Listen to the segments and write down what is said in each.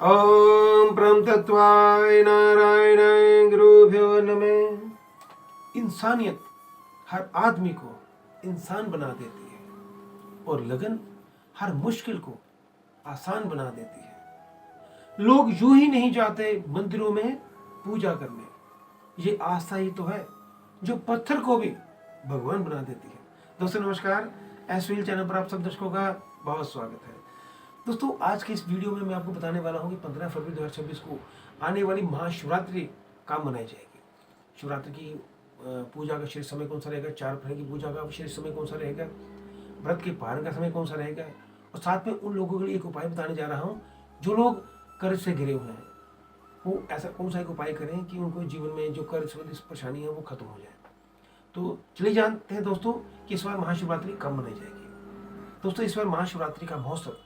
ओम परम तत्वाय नारायणाय गुरुभ्यो नमः। इंसानियत हर आदमी को इंसान बना देती है और लगन हर मुश्किल को आसान बना देती है। लोग यूं ही नहीं जाते मंदिरों में पूजा करने। ये आस्था ही तो है जो पत्थर को भी भगवान बना देती है। दोस्तों नमस्कार, एसवीएल चैनल पर आप सब दर्शकों का बहुत स्वागत है। दोस्तों आज के इस वीडियो में मैं आपको बताने वाला हूँ कि 15 फरवरी 2026 को आने वाली महाशिवरात्रि कब मनाई जाएगी। शिवरात्रि की पूजा का श्रेष्ठ समय कौन सा रहेगा, चार प्रहर की पूजा का श्रेष्ठ समय कौन सा रहेगा, व्रत के पारण का समय कौन सा रहेगा, और साथ में उन लोगों के लिए एक उपाय बताने जा रहा हूँ जो लोग कर्ज से घिरे हुए हैं। वो ऐसा कौन सा एक उपाय करें कि उनको जीवन में जो कर्ज संबंधी परेशानी है वो खत्म हो जाए। तो चलिए जानते हैं दोस्तों कि इस बार महाशिवरात्रि कब मनाई जाएगी। दोस्तों इस बार महाशिवरात्रि का महोत्सव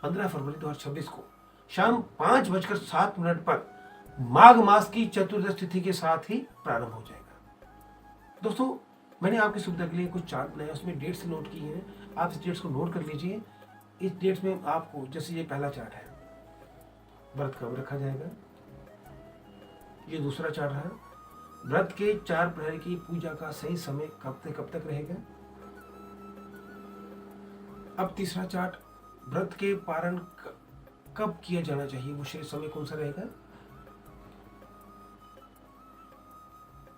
15 फरवरी 2026 को शाम 5:07 पर माघ मास की चतुर्दश तिथि के साथ ही प्रारंभ हो जाएगा। दोस्तों मैंने आपकी सुविधा के लिए कुछ चार्ट बनाए, उसमें डेट्स नोट की हैं। आप इस डेट्स को नोट कर लीजिए। इस डेट्स में आपको, जैसे ये पहला चार्ट है, व्रत कब रखा जाएगा। ये दूसरा चार्ट है, व्रत के 4 प्रहर की पूजा का सही समय कब तक रहेगा। अब तीसरा चार्ट, व्रत के पारण कब किया जाना चाहिए, वो श्रेष्ठ समय कौन सा रहेगा।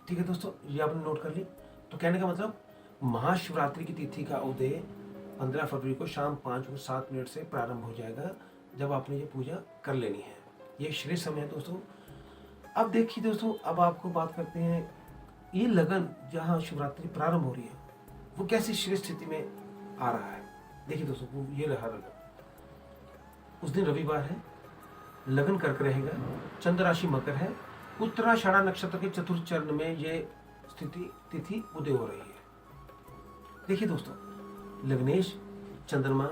ठीक है दोस्तों, ये आपने नोट कर ली। तो कहने का मतलब महाशिवरात्रि की तिथि का उदय 15 फरवरी को शाम 5:07 से प्रारंभ हो जाएगा, जब आपने ये पूजा कर लेनी है। ये श्रेष्ठ समय है दोस्तों। अब देखिए दोस्तों, अब आपको बात करते हैं, ये लगन जहाँ शिवरात्रि प्रारंभ हो रही है वो कैसी श्रेष्ठ स्थिति में आ रहा है। देखिए दोस्तों, ये रहा लगन। उस दिन रविवार है, लगन कर्क रहेगा, चंद्र राशि मकर है, उत्तराषाढ़ा नक्षत्र के चतुर्थ चरण में ये तिथि उदय हो रही है। देखिए दोस्तों, लग्नेश चंद्रमा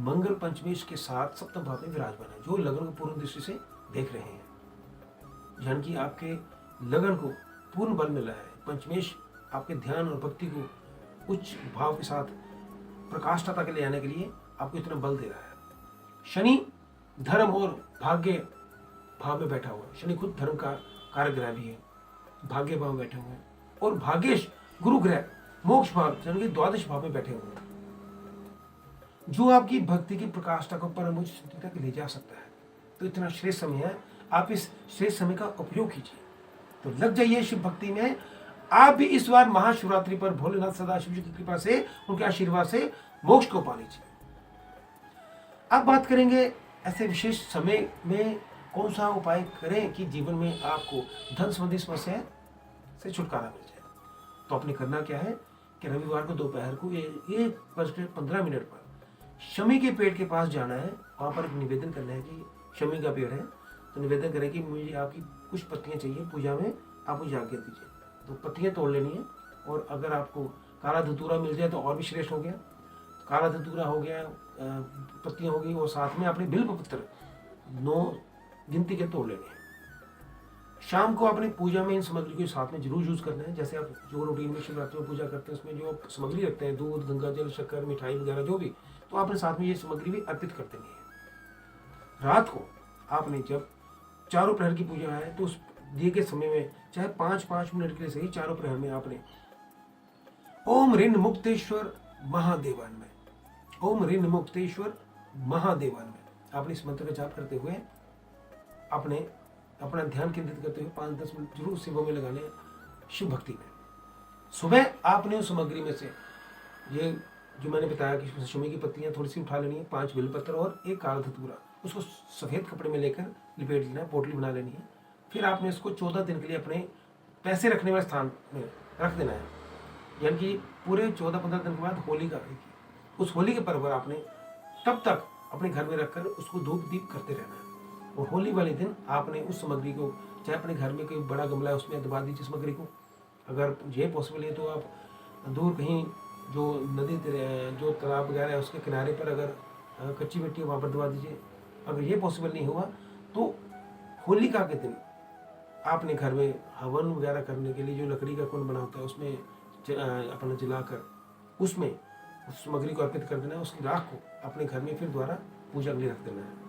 मंगल पंचमेश के साथ सप्तम भाव में विराजमान है, जो लगन को पूर्ण दृष्टि से देख रहे हैं। यानी कि आपके लगन को पूर्ण बल मिला है। पंचमेश आपके ध्यान और भक्ति को उच्च भाव के साथ प्रकाष्ठता के ले आने के लिए आपको इतना बल दे रहा है। शनि धर्म और भाग्य भाव में बैठा हुआ है। शनि खुद धर्म का कारक ग्रह भी है, भाग्य भाव में बैठे हुए हैं। और भाग्येश गुरु ग्रह मोक्ष भाव यानी कि द्वादश भाव में बैठे हुए हैं, जो आपकी भक्ति की प्रकाष्ठता को परम उच्च स्थिति तक ले जा सकता है। तो इतना श्रेष्ठ समय है, आप इस श्रेष्ठ समय का उपयोग कीजिए। तो लग जाइए शिव भक्ति में। आप भी इस बार महाशिवरात्रि पर भोलेनाथ सदाशिव जी की कृपा से, उनके आशीर्वाद से मोक्ष को पा लीजिए। अब बात करेंगे ऐसे विशेष समय में कौन सा उपाय करें कि जीवन में आपको धन संबंधी समस्या से छुटकारा मिल जाए। तो आपने करना क्या है कि रविवार को दोपहर को 1:15 पर शमी के पेड़ के पास जाना है। वहाँ पर निवेदन करना है कि शमी का पेड़ है, तो निवेदन करें कि मुझे आपकी कुछ पत्तियाँ चाहिए पूजा में, आप मुझे आज्ञा दीजिए। तो पत्तियाँ तोड़ लेनी है। और अगर आपको काला धतूरा मिल जाए तो और भी श्रेष्ठ हो गया। काला धतूरा हो गया, पत्तियाँ हो गई, और साथ में आपने बिल्व पत्र 9 गिनती के तोड़ लेने हैं। शाम को आपने पूजा में इन सामग्री को साथ में जरूर यूज करना है। जैसे आप जो रूटीन में शिवरात्रि में पूजा करते हैं उसमें जो सामग्री रखते हैं, दूध, गंगा जल, शक्कर, मिठाई वगैरह जो भी, तो आपने साथ में ये सामग्री भी अर्पित कर देनी है। रात को आपने जब चारों प्रहर की पूजा है तो उस दिए गए समय में चाहे 5-5 मिनट के लिए सही, चारों प्रहर में आपने ओम ऋण मुक्तेश्वर महादेवान में, ओम ऋण मुक्तेश्वर महादेवान में आपने इस मंत्र का जाप करते हुए आपने अपना ध्यान केंद्रित करते हुए 5-10 मिनट जरूर शिवों में लगाने शिव भक्ति में। सुबह आपने उस सामग्री में से ये जो मैंने बताया कि शमी की पत्तियां थोड़ी सी उठा लेनी है, 5 बेलपत्र और 1 काला धतूरा, उसको सफेद कपड़े में लेकर लिपेट लेना है, पोटली बना लेनी है। फिर आपने इसको 14 दिन के लिए अपने पैसे रखने वाले स्थान में रख देना है। यानी कि पूरे 14-15 दिन के बाद होली का आएगी, उस होली के पर्व पर आपने तब तक अपने घर में रखकर उसको धूप दीप करते रहना है। और होली वाले दिन आपने उस सामग्री को, चाहे अपने घर में कोई बड़ा गमला है उसमें दबा दीजिए सामग्री को। अगर ये पॉसिबल है तो आप दूर कहीं जो नदी, जो तालाब वगैरह है उसके किनारे पर अगर कच्ची मिट्टी है वहाँ पर दबा दीजिए। अगर ये पॉसिबल नहीं हुआ तो होलिका के दिन आपने घर में हवन वगैरह करने के लिए जो लकड़ी का कुंड बना होता है उसमें अपना जलाकर उसमें उस सामग्री को अर्पित कर देना है। उसकी राख को अपने घर में फिर दोबारा पूजा के लिए रख देना है।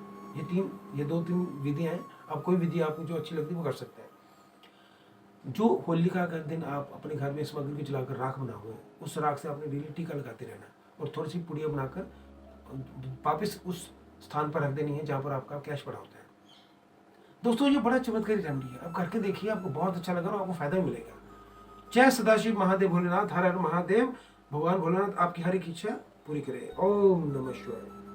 ये 2-3 विधियां हैं। अब कोई विधि आपको जो अच्छी लगती है वो कर सकते हैं। जो होलिका का दिन आप अपने घर में सामग्री को जलाकर राख बना हुआ है, उस राख से आपने डेली टीका लगाते रहना और थोड़ी सी पुड़िया बनाकर वापस उस स्थान पर रख देनी है जहाँ पर आपका कैश पड़ा होता है। दोस्तों ये बड़ा चमत्कारी रेमेडी है, आप करके देखिए, आपको बहुत अच्छा लगा और आपको फायदा मिलेगा। जय सदाशिव महादेव भोलेनाथ, हर हर महादेव। भगवान भोलेनाथ आपकी हर एक इच्छा पूरी करे। ओम नमः शिवाय।